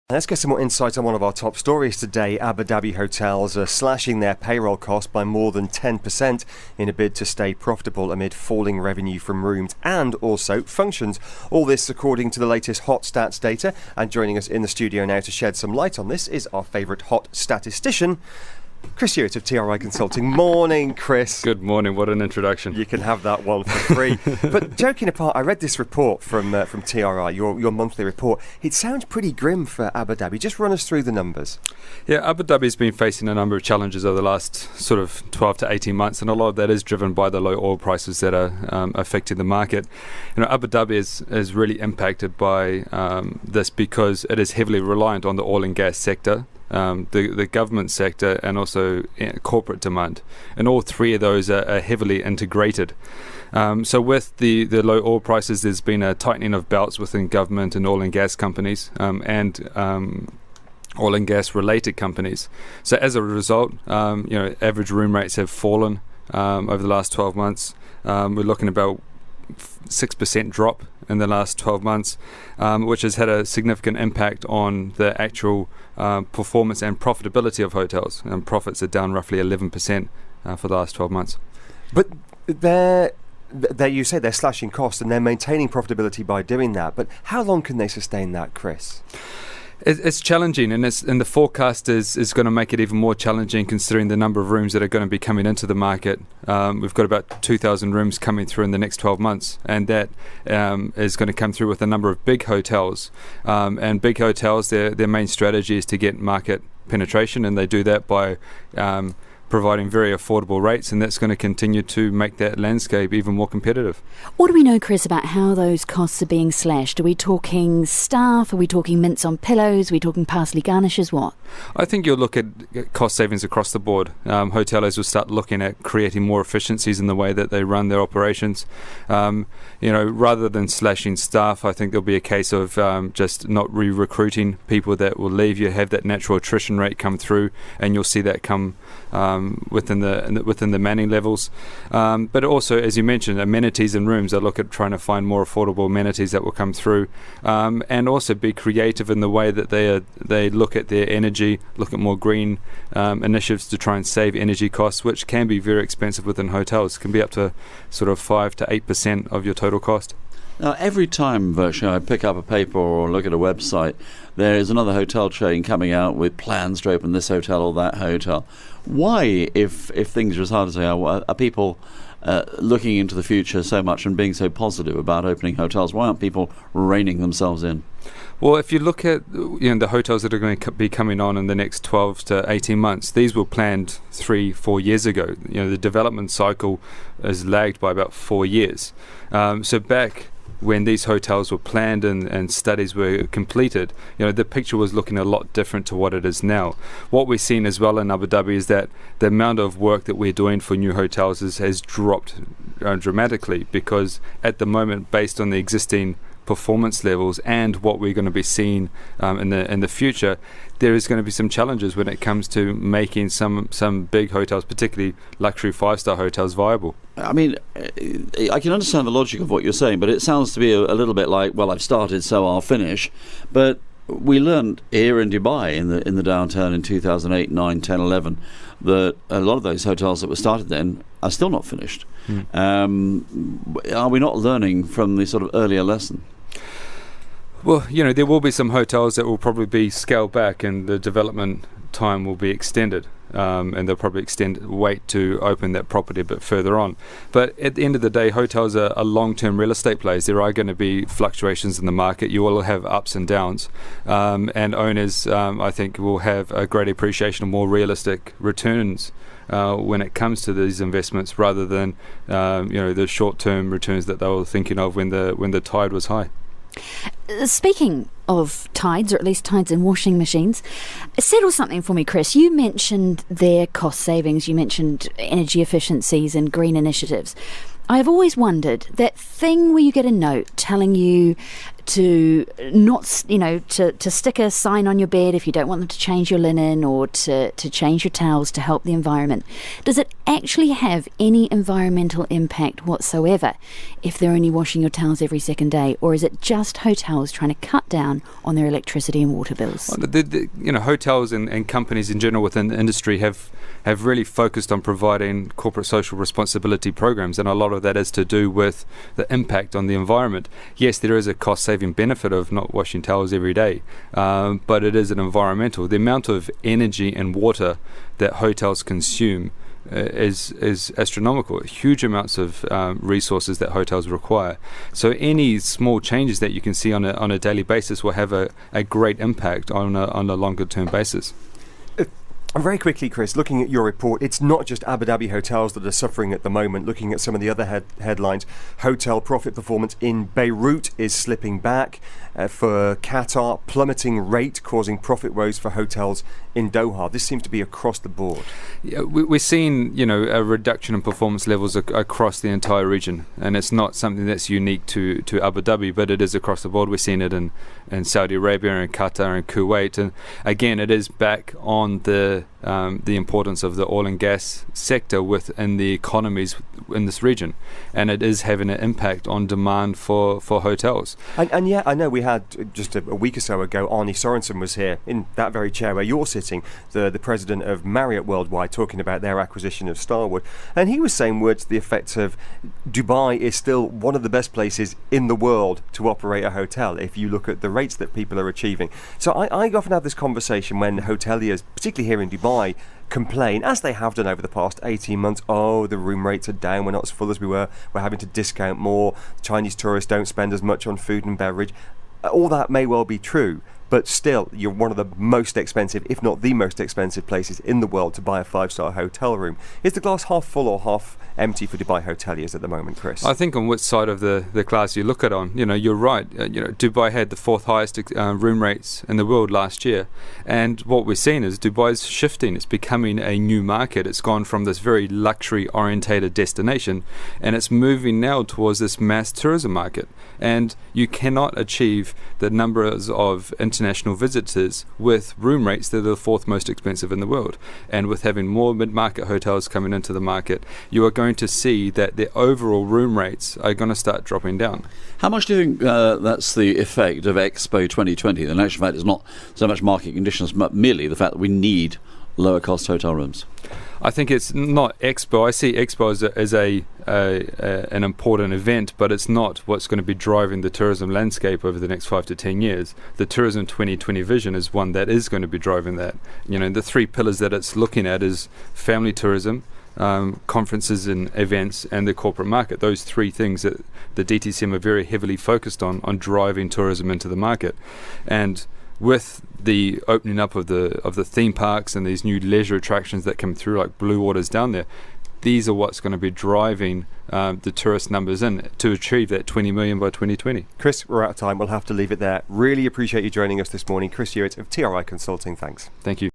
Let's get some more insight on one of our top stories today. Abu Dhabi hotels are slashing their payroll costs by more than 10% in a bid to stay profitable amid falling revenue from rooms and also functions. All this according to the latest hot stats data. And joining us in the studio now to shed some light on this is our favourite hot statistician, Chris Hewett of TRI Consulting. Morning, Chris. Good morning. What an introduction. You can have that one for free. But joking apart, I read this report from TRI, your monthly report. It sounds pretty grim for Abu Dhabi. Just run us through the numbers. Yeah, Abu Dhabi's been facing a number of challenges over the last sort of 12 to 18 months, and a lot of that is driven by the low oil prices that are affecting the market. Abu Dhabi is really impacted by this because it is heavily reliant on the oil and gas sector. The government sector and also corporate demand, and all three of those are heavily integrated. So with the low oil prices, there's been a tightening of belts within government and oil and gas companies and oil and gas related companies. So as a result, average room rates have fallen over the last 12 months. We're looking about 6% drop in the last 12 months, which has had a significant impact on the actual performance and profitability of hotels. And profits are down roughly 11% for the last 12 months. But you say they're slashing costs and they're maintaining profitability by doing that. But how long can they sustain that, Chris? It's challenging, and the forecast is going to make it even more challenging considering the number of rooms that are going to be coming into the market. We've got about 2,000 rooms coming through in the next 12 months, and that is going to come through with a number of big hotels. And big hotels, their main strategy is to get market penetration, and they do that by providing very affordable rates, and that's going to continue to make that landscape even more competitive. What do we know, Chris, about how those costs are being slashed? Are we talking staff? Are we talking mints on pillows? Are we talking parsley garnishes? What? I think you'll look at cost savings across the board. Hoteliers will start looking at creating more efficiencies in the way that they run their operations. Rather than slashing staff, I think there'll be a case of just not re-recruiting people that will leave. You have that natural attrition rate come through, and you'll see that come within the manning levels, but also, as you mentioned, amenities and rooms. I look at trying to find more affordable amenities that will come through, and also be creative in the way that they look at their energy, look at more green initiatives to try and save energy costs, which can be very expensive within hotels. It can be up to sort of 5 to 8% of your total cost. Now, every time virtually I pick up a paper or look at a website, there is another hotel chain coming out with plans to open this hotel or that hotel. Why, if things are as hard as they are people looking into the future so much and being so positive about opening hotels? Why aren't people reining themselves in? Well, if you look at the hotels that are going to be coming on in the next 12 to 18 months, these were planned 3-4 years ago. The development cycle is lagged by about 4 years. So back when these hotels were planned and studies were completed, the picture was looking a lot different to what it is now. What we've seen as well in Abu Dhabi is that the amount of work that we're doing for new hotels has dropped dramatically, because at the moment, based on the existing performance levels and what we're going to be seeing in the future, there is going to be some challenges when it comes to making some big hotels, particularly luxury 5-star hotels, viable. I mean, I can understand the logic of what you're saying, but it sounds to be a little bit like, well, I've started, so I'll finish. But we learned here in Dubai in the downturn in 2008, 9, 10, 11 that a lot of those hotels that were started then are still not finished. Are we not learning from the sort of earlier lesson? Well, there will be some hotels that will probably be scaled back and the development time will be extended, and they'll probably wait to open that property a bit further on. But at the end of the day, hotels are long-term real estate plays. There are going to be fluctuations in the market. You will have ups and downs, and owners, I think, will have a great appreciation of more realistic returns when it comes to these investments, rather than the short-term returns that they were thinking of when the tide was high. Speaking of tides, or at least tides in washing machines, settle something for me, Chris. You mentioned their cost savings, you mentioned energy efficiencies and green initiatives. I've always wondered, that thing where you get a note telling you to not, to stick a sign on your bed if you don't want them to change your linen, or to change your towels to help the environment. Does it actually have any environmental impact whatsoever if they're only washing your towels every second day, or is it just hotels trying to cut down on their electricity and water bills? Hotels and companies in general within the industry have really focused on providing corporate social responsibility programs, and a lot of that is to do with the impact on the environment. Yes, there is a cost-saving benefit of not washing towels every day, but it is an environmental. The amount of energy and water that hotels consume is astronomical. Huge amounts of resources that hotels require. So any small changes that you can see on a daily basis will have a great impact on a longer term basis. Very quickly, Chris, looking at your report, it's not just Abu Dhabi hotels that are suffering at the moment. Looking at some of the other headlines, hotel profit performance in Beirut is slipping back. For Qatar, plummeting rate causing profit woes for hotels in Doha. This seems to be across the board. Yeah, we're seeing, a reduction in performance levels across the entire region, and it's not something that's unique to Abu Dhabi, but it is across the board. We're seeing it in Saudi Arabia and Qatar and Kuwait, and again, it is back on the importance of the oil and gas sector within the economies in this region, and it is having an impact on demand for hotels. And yeah, I know we had just a week or so ago, Arnie Sorensen was here in that very chair where you're sitting, the president of Marriott Worldwide, talking about their acquisition of Starwood, and he was saying words to the effect of Dubai is still one of the best places in the world to operate a hotel if you look at the rates that people are achieving. So I often have this conversation when hoteliers, particularly here in Dubai, complain, as they have done over the past 18 months, oh, the room rates are down, we're not as full as we were having to discount more, Chinese tourists don't spend as much on food and beverage. All that may well be true, but still, you're one of the most expensive, if not the most expensive places in the world to buy a 5-star hotel room. Is the glass half full or half empty for Dubai hoteliers at the moment, Chris? I think on which side of the class you look at on, you're right. Dubai had the 4th highest room rates in the world last year, and what we're seeing is Dubai's shifting. It's becoming a new market. It's gone from this very luxury-orientated destination, and it's moving now towards this mass tourism market. And you cannot achieve the numbers of international visitors with room rates that are the 4th most expensive in the world. And with having more mid-market hotels coming into the market, you are going to see that the overall room rates are going to start dropping down. How much do you think that's the effect of Expo 2020? The actual fact is not so much market conditions, but merely the fact that we need lower cost hotel rooms. I think it's not Expo. I see Expo as an important event, but it's not what's going to be driving the tourism landscape over the next 5 to 10 years. The Tourism 2020 vision is one that is going to be driving that. The 3 pillars that it's looking at is family tourism, conferences and events, and the corporate market. Those 3 things that the DTCM are very heavily focused on driving tourism into the market. And with the opening up of the theme parks and these new leisure attractions that come through, like Blue Waters down there, these are what's going to be driving the tourist numbers in to achieve that 20 million by 2020. Chris, we're out of time. We'll have to leave it there. Really appreciate you joining us this morning. Chris Hewett of TRI Consulting. Thanks. Thank you.